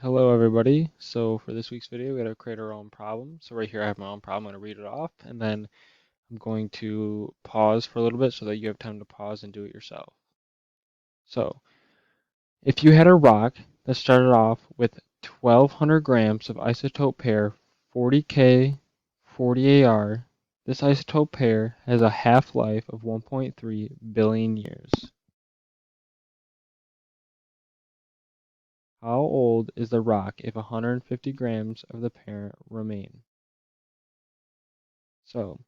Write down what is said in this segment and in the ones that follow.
Hello everybody. So for this week's video, we gotta create our own problem. So right here I have my own problem. I'm gonna read it off and then I'm going to pause for a little bit so that you have time to pause and do it yourself. So if you had a rock that started off with 1200 grams of isotope pair 40K 40AR, this isotope pair has a half-life of 1.3 billion years. How old is the rock if 150 grams of the parent remain? So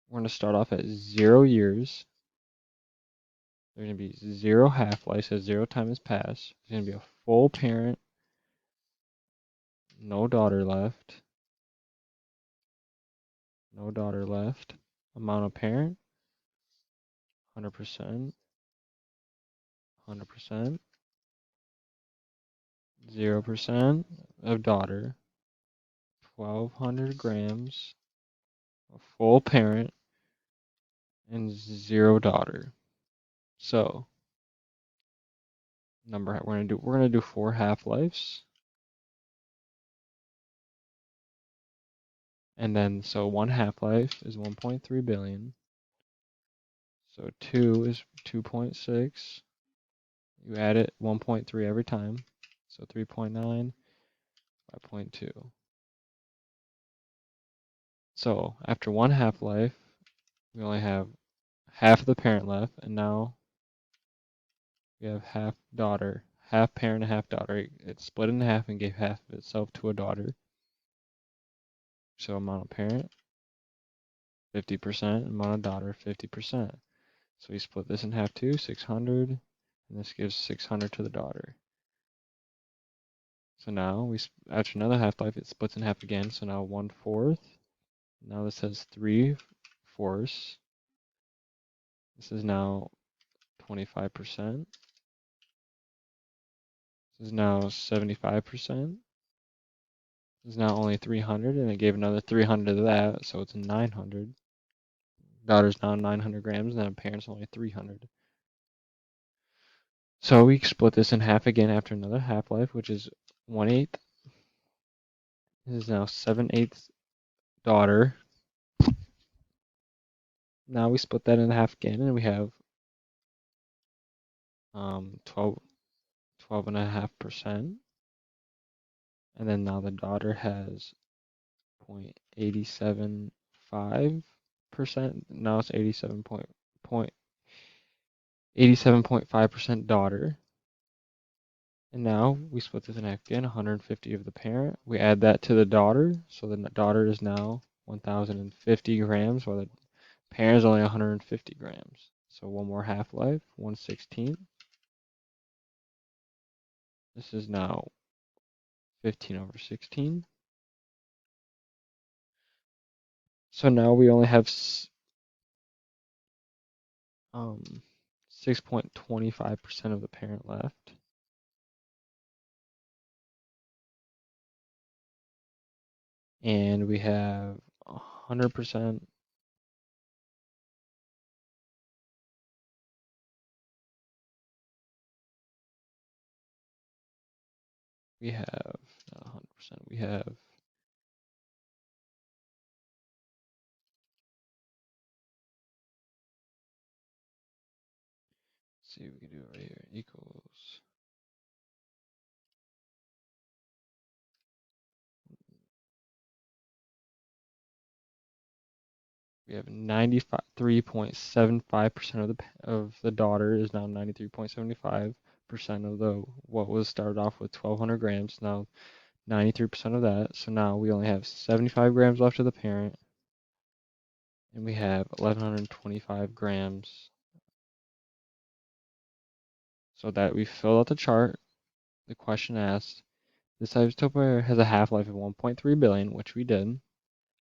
we're going to start off at 0 years. There's going to be 0 half-life, so 0 time has passed. There's going to be a full parent, no daughter left. No daughter left. Amount of parent, 100%, 100%, 0% of daughter, 1200 grams, a full parent, and 0 daughter. So, we're gonna do 4 half-lives. And then, so 1 half-life is 1.3 billion. So 2 is 2.6. You add it 1.3 every time. So 3.9, 5.2. So after 1 half-life, we only have half of the parent left, and now we have half daughter, half parent and half daughter. It split in half and gave half of itself to a daughter. So amount of parent, 50%, amount of daughter, 50%. So we split this in half too, 600, and this gives 600 to the daughter. So now, after another half-life, it splits in half again, so now 1/4. Now this has 3/4. This is now 25%. This is now 75%. This is now only 300, and it gave another 300 of that, so it's 900. Daughter's now 900 grams, and then parent's only 300. So we split this in half again after another half-life, which is 1/8. This is now 7/8 daughter. Now we split that in half again, and we have 12.5%. And then now the daughter has 0.875%. Now it's 87.5% daughter. And now we split this in half again, 150 of the parent. We add that to the daughter, so the daughter is now 1,050 grams, while the parent is only 150 grams. So one more half-life, 1/16. This is now 15/16. So now we only have 6.25% of the parent left. And we have 100%. We have not 100%. We have let's see, we can do it right here. Equals. We have 93.75% of the daughter is now 93.75% of the what was started off with 1,200 grams. Now 93% of that. So now we only have 75 grams left of the parent, and we have 1,125 grams. So that we filled out the chart. The question asked, this isotope has a half-life of 1.3 billion, which we did.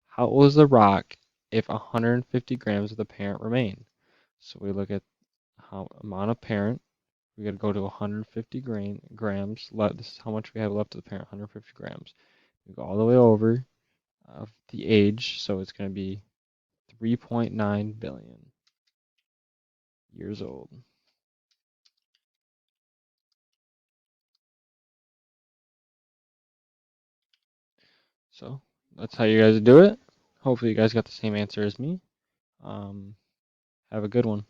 How old is the rock if 150 grams of the parent remain? So we look at how amount of parent. We got to go to 150 grams. This is how much we have left of the parent, 150 grams. We go all the way over of the age, so it's going to be 3.9 billion years old. So that's how you guys do it. Hopefully you guys got the same answer as me. Have a good one.